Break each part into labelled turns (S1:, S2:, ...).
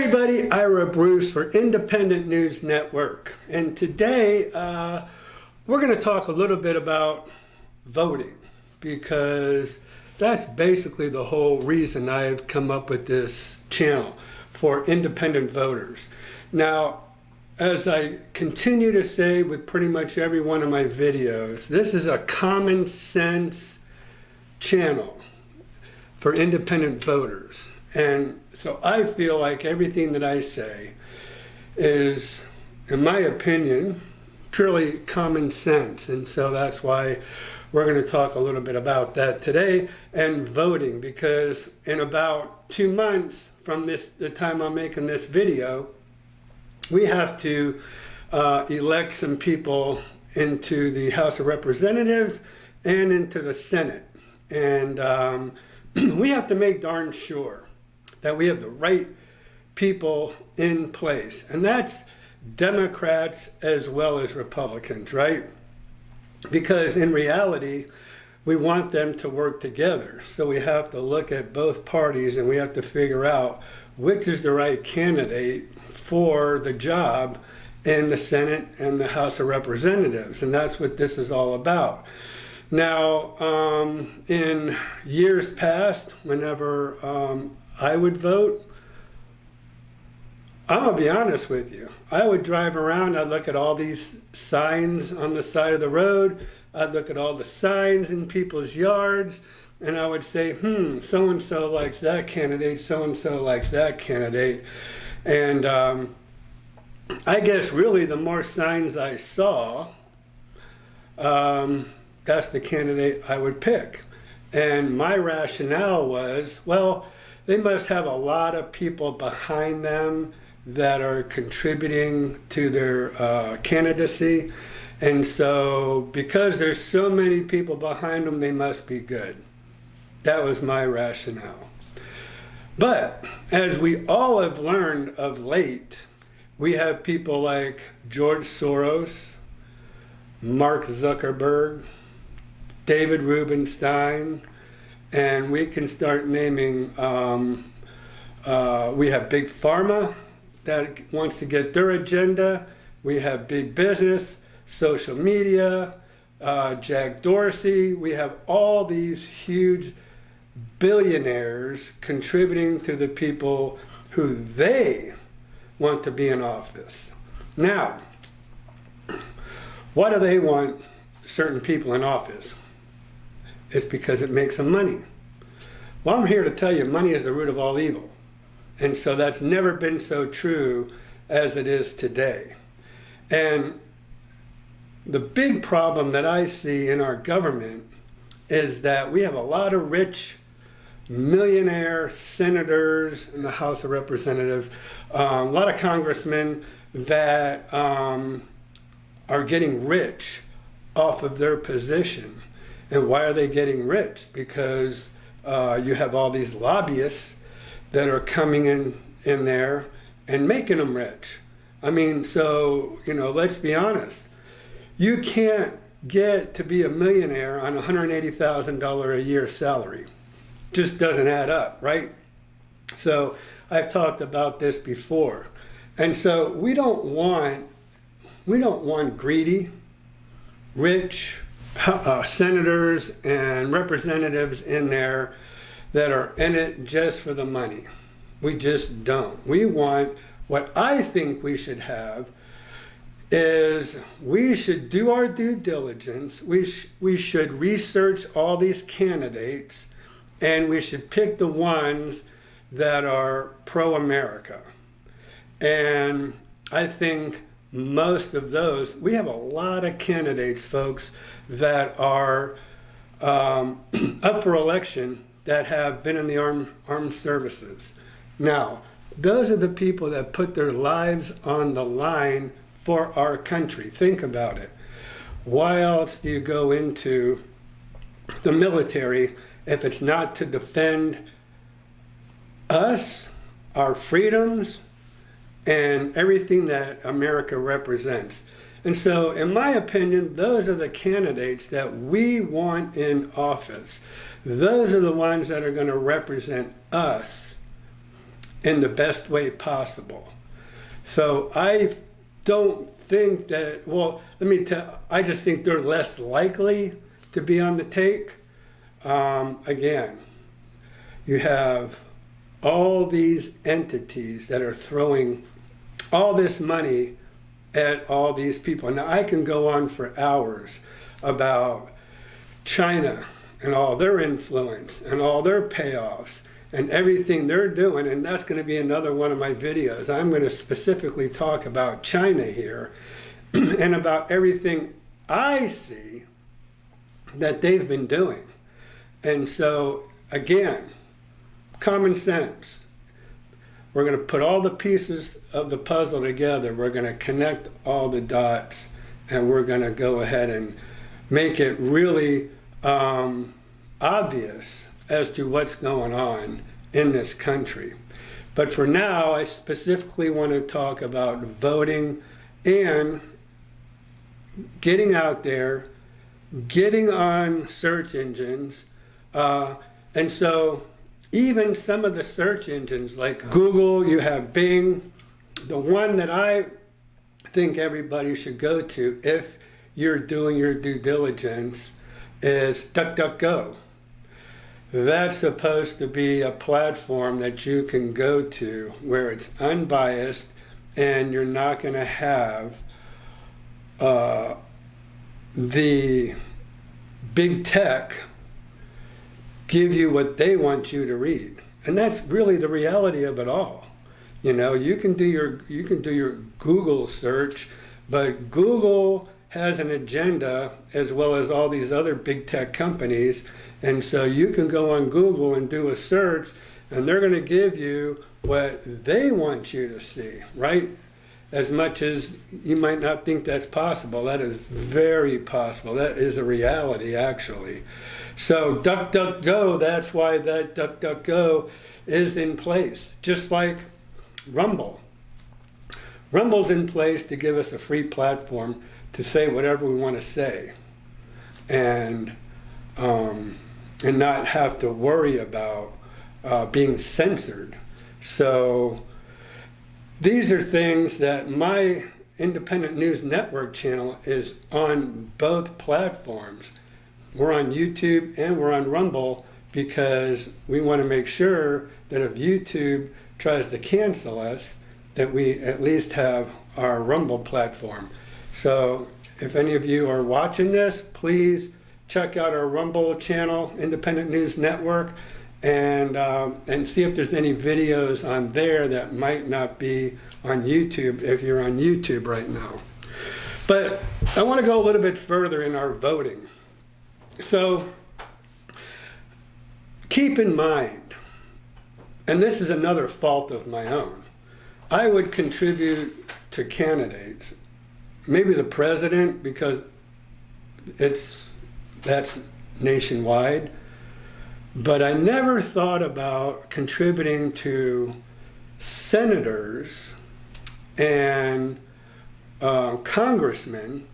S1: everybody, Ira Bruce for Independent News Network. And today we're going to talk a little bit about voting, because that's basically the whole reason I've come up with this channel for independent voters. Now, as I continue to say with pretty much every one of my videos, this is a common sense channel for independent voters. And so I feel like everything that I say is, in my opinion, purely common sense. And so that's why we're going to talk a little bit about that today, and voting, because in about 2 months from the time I'm making this video, we have to elect some people into the House of Representatives and into the Senate. And we have to make darn sure that we have the right people in place. And that's Democrats as well as Republicans, right? Because in reality, we want them to work together. So we have to look at both parties and we have to figure out which is the right candidate for the job in the Senate and the House of Representatives. And that's what this is all about. Now, in years past, whenever I would vote, I'm gonna be honest with you, I would drive around, I'd look at all these signs on the side of the road, I'd look at all the signs in people's yards, and I would say, so-and-so likes that candidate, so-and-so likes that candidate. And I guess really the more signs I saw, that's the candidate I would pick. And my rationale was, well, they must have a lot of people behind them that are contributing to their candidacy. And so because there's so many people behind them, they must be good. That was my rationale. But as we all have learned of late, we have people like George Soros, Mark Zuckerberg, David Rubenstein, and we can start naming, we have Big Pharma that wants to get their agenda. We have big business, social media, Jack Dorsey. We have all these huge billionaires contributing to the people who they want to be in office. Now, why do they want certain people in office? It's because it makes them money. Well, I'm here to tell you, money is the root of all evil. And so that's never been so true as it is today. And the big problem that I see in our government is that we have a lot of rich millionaire senators in the House of Representatives, a lot of congressmen that are getting rich off of their position. And why are they getting rich? Because you have all these lobbyists that are coming in there and making them rich. I mean, so, let's be honest. You can't get to be a millionaire on $180,000 a year salary. Just doesn't add up, right? So I've talked about this before. And so we don't want greedy, rich senators and representatives in there that are in it just for the money. We just don't. We want, what I think we should have is we should do our due diligence. We should research all these candidates, and we should pick the ones that are pro-America. And I think most of those, we have a lot of candidates, folks, that are up for election that have been in the armed services. Now, those are the people that put their lives on the line for our country. Think about it. Why else do you go into the military if it's not to defend us, our freedoms, and everything that America represents? And so, in my opinion, those are the candidates that we want in office. Those are the ones that are going to represent us in the best way possible. So I don't think that, well, I just think they're less likely to be on the take. Again, you have all these entities that are throwing all this money at all these people. Now, I can go on for hours about China and all their influence and all their payoffs and everything they're doing, and that's going to be another one of my videos. I'm going to specifically talk about China here and about everything I see that they've been doing. And so, again, common sense. We're going to put all the pieces of the puzzle together. We're going to connect all the dots, and we're going to go ahead and make it really obvious as to what's going on in this country. But for now, I specifically want to talk about voting and getting out there, getting on search engines. And so even some of the search engines like Google, you have Bing. The one that I think everybody should go to if you're doing your due diligence is DuckDuckGo. That's supposed to be a platform that you can go to where it's unbiased and you're not going to have the big tech give you what they want you to read. And that's really the reality of it all. You know, you can do your Google search, but Google has an agenda as well as all these other big tech companies. And so you can go on Google and do a search, and they're going to give you what they want you to see, right? As much as you might not think that's possible, that is very possible. That is a reality, actually. So DuckDuckGo, that's why that DuckDuckGo is in place, just like Rumble. Rumble's in place to give us a free platform to say whatever we want to say, and not have to worry about being censored. So these are things that my Independent News Network channel is on both platforms. We're on YouTube and we're on Rumble because we want to make sure that if YouTube tries to cancel us, that we at least have our Rumble platform. So if any of you are watching this, please check out our Rumble channel, Independent News Network, and see if there's any videos on there that might not be on YouTube if you're on YouTube right now. But I want to go a little bit further in our voting. So keep in mind, and this is another fault of my own, I would contribute to candidates, maybe the president, because that's nationwide, but I never thought about contributing to senators and congressmen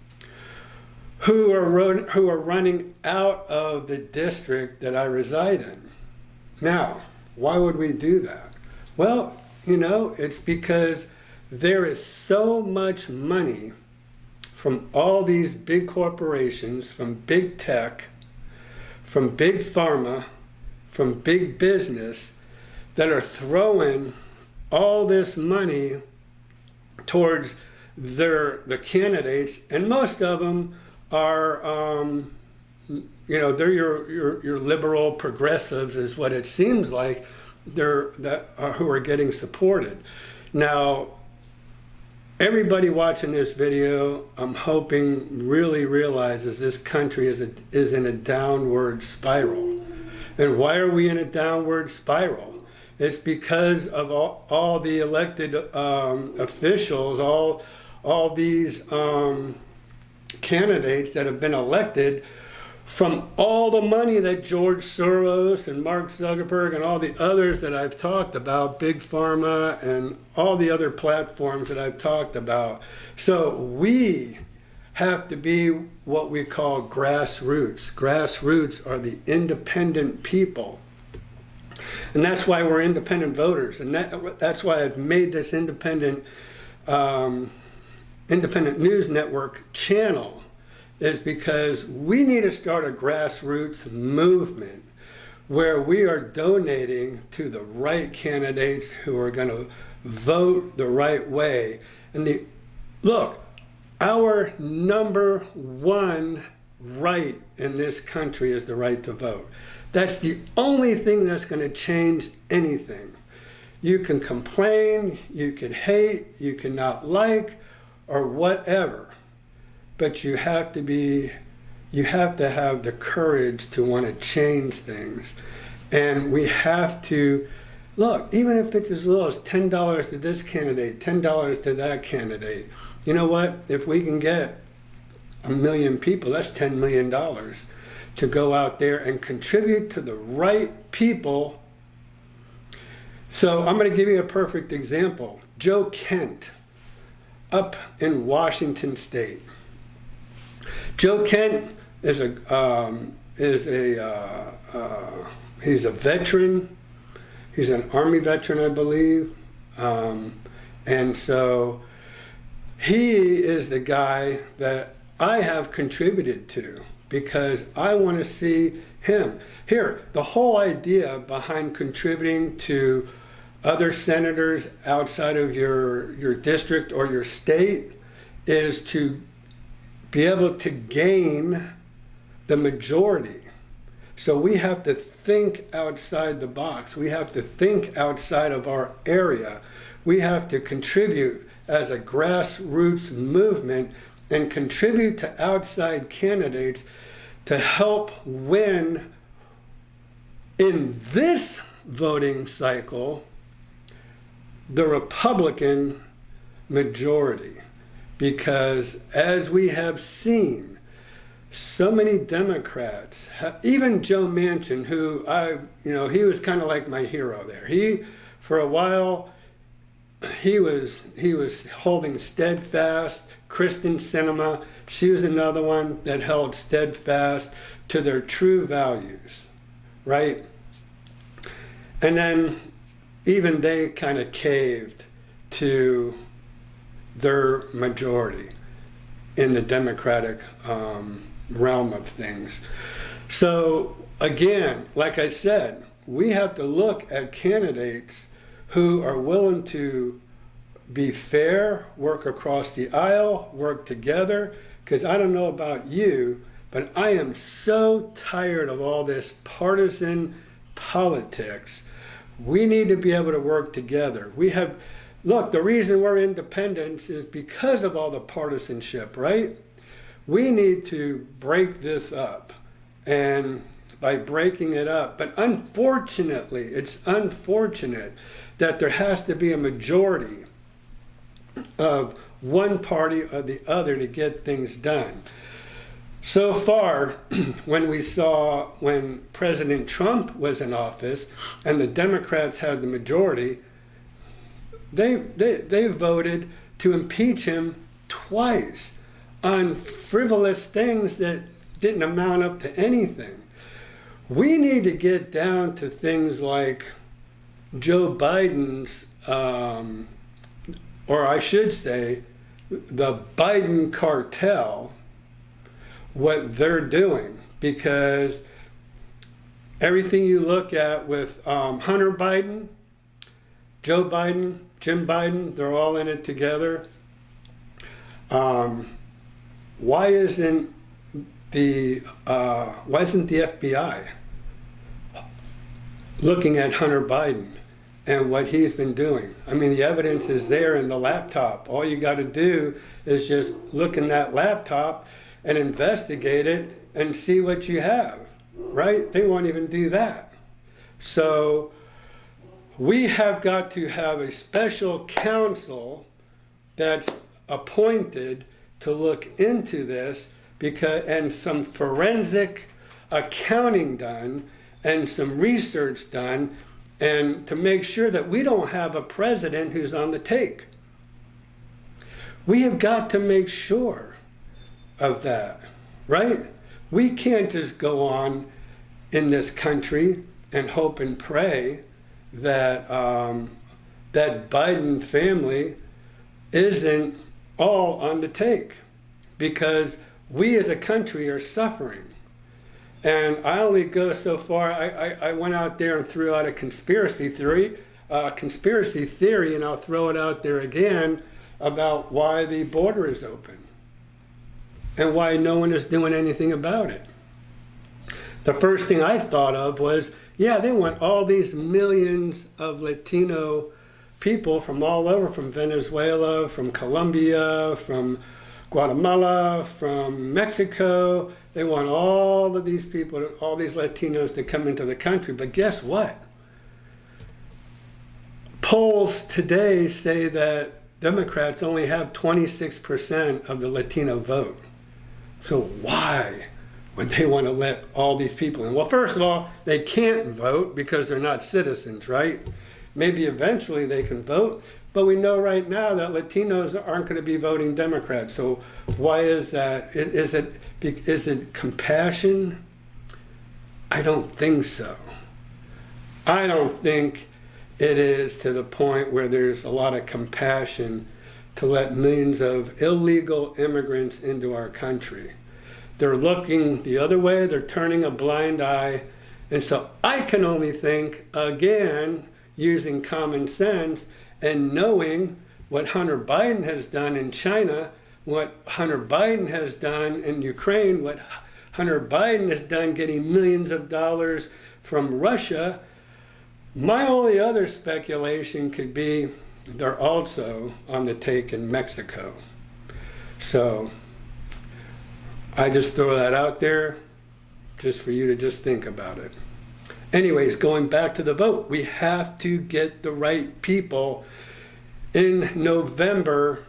S1: who are running out of the district that I reside in. Now, why would we do that? Well, you know, it's because there is so much money from all these big corporations, from big tech, from big pharma, from big business, that are throwing all this money towards the candidates, and most of them are, they're your liberal progressives, is what it seems like. Who are getting supported. Now, everybody watching this video, I'm hoping really realizes this country is in a downward spiral. And why are we in a downward spiral? It's because of all the elected officials, all these candidates that have been elected, from all the money that George Soros and Mark Zuckerberg and all the others that I've talked about, Big Pharma and all the other platforms that I've talked about. So we have to be what we call grassroots. Grassroots are the independent people. And that's why we're independent voters. And that's why I've made this independent news network channel, is because we need to start a grassroots movement where we are donating to the right candidates who are going to vote the right way. And look, our number one right in this country is the right to vote. That's the only thing that's going to change anything. You can complain, you can hate, you can not like, or whatever, but you have to have the courage to want to change things. And we have to look, even if it's as little as $10 to this candidate, $10 to that candidate. You know what? If we can get 1 million people, that's $10 million to go out there and contribute to the right people. So I'm going to give you a perfect example. Joe Kent, up in Washington State. Joe Kent is he's a veteran. He's an Army veteran, I believe. And so he is the guy that I have contributed to because I want to see him. Here, the whole idea behind contributing to other senators outside of your district or your state is to be able to gain the majority. So we have to think outside the box. We have to think outside of our area. We have to contribute as a grassroots movement and contribute to outside candidates to help win in this voting cycle the Republican majority. Because as we have seen, so many Democrats, even Joe Manchin, who he was kind of like my hero there. For a while, he was holding steadfast. Kristen Sinema, she was another one that held steadfast to their true values, right? And then even they kind of caved to their majority in the Democratic realm of things. So again, like I said, we have to look at candidates who are willing to be fair, work across the aisle, work together, because I don't know about you, but I am so tired of all this partisan politics. We need to be able to work together. Look, the reason we're independents is because of all the partisanship, right? We need to break this up, and by breaking it up, but unfortunately, it's unfortunate that there has to be a majority of one party or the other to get things done. So far, when President Trump was in office and the Democrats had the majority, they voted to impeach him twice on frivolous things that didn't amount up to anything. We need to get down to things like Joe Biden's, or I should say, the Biden cartel, what they're doing, because everything you look at with Hunter Biden, Joe Biden, Jim Biden, they're all in it together. Why isn't the FBI looking at Hunter Biden and what he's been doing? I mean, the evidence is there in the laptop. All you got to do is just look in that laptop and investigate it and see what you have, right? They won't even do that. So we have got to have a special counsel that's appointed to look into this, and some forensic accounting done and some research done, and to make sure that we don't have a president who's on the take. We have got to make sure of that, right? We can't just go on in this country and hope and pray that that Biden family isn't all on the take, because we as a country are suffering. And I only go so far. I went out there and threw out a conspiracy theory, and I'll throw it out there again about why the border is open and why no one is doing anything about it. The first thing I thought of was, yeah, they want all these millions of Latino people from all over, from Venezuela, from Colombia, from Guatemala, from Mexico. They want all of these people, all these Latinos to come into the country. But guess what? Polls today say that Democrats only have 26% of the Latino vote. So why would they want to let all these people in? Well, first of all, they can't vote because they're not citizens, right? Maybe eventually they can vote, but we know right now that Latinos aren't going to be voting Democrats. So why is that? Is it compassion? I don't think so. I don't think it is to the point where there's a lot of compassion to let millions of illegal immigrants into our country. They're looking the other way, they're turning a blind eye. And so I can only think, again, using common sense and knowing what Hunter Biden has done in China, what Hunter Biden has done in Ukraine, what Hunter Biden has done getting millions of dollars from Russia. My only other speculation could be they're also on the take in Mexico. So I just throw that out there just for you to just think about it. Anyways, going back to the vote, we have to get the right people in November,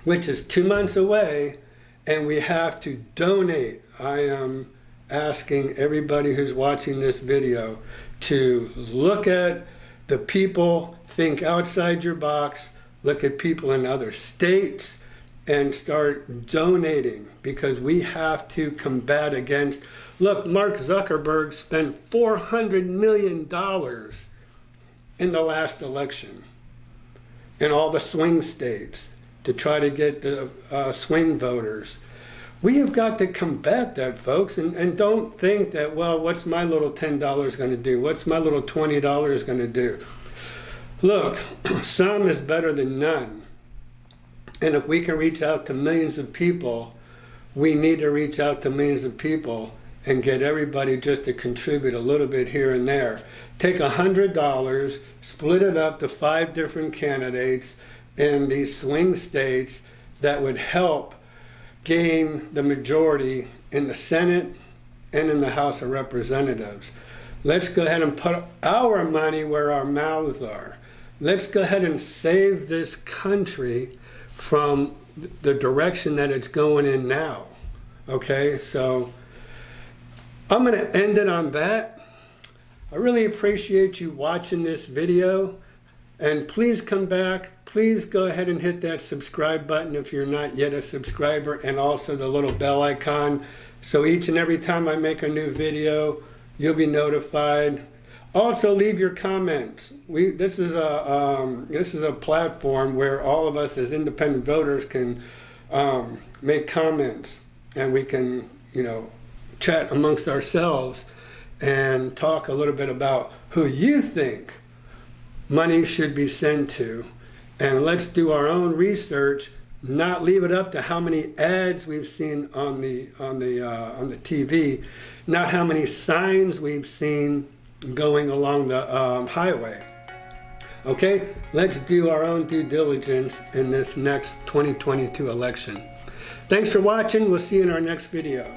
S1: which is 2 months away, and we have to donate. I am asking everybody who's watching this video to look at the people, think outside your box, look at people in other states, and start donating, because we have to combat against. Look, Mark Zuckerberg spent $400 million in the last election in all the swing states to try to get the swing voters. We have got to combat that, folks, and don't think that, well, what's my little $10 going to do? What's my little $20 going to do? Look, some is better than none. And if we can reach out to millions of people, we need to reach out to millions of people and get everybody just to contribute a little bit here and there. Take $100, split it up to 5 different candidates in these swing states that would help gain the majority in the Senate and in the House of Representatives. Let's go ahead and put our money where our mouths are. Let's go ahead and save this country from the direction that it's going in now. Okay, so I'm going to end it on that. I really appreciate you watching this video, and please come back. Please go ahead and hit that subscribe button if you're not yet a subscriber, and also the little bell icon, so each and every time I make a new video, you'll be notified. Also, leave your comments. This is a platform where all of us as independent voters can make comments, and we can, chat amongst ourselves and talk a little bit about who you think money should be sent to. And let's do our own research, not leave it up to how many ads we've seen on the TV, not how many signs we've seen going along the highway. Okay, let's do our own due diligence in this next 2022 election. Thanks for watching. We'll see you in our next video.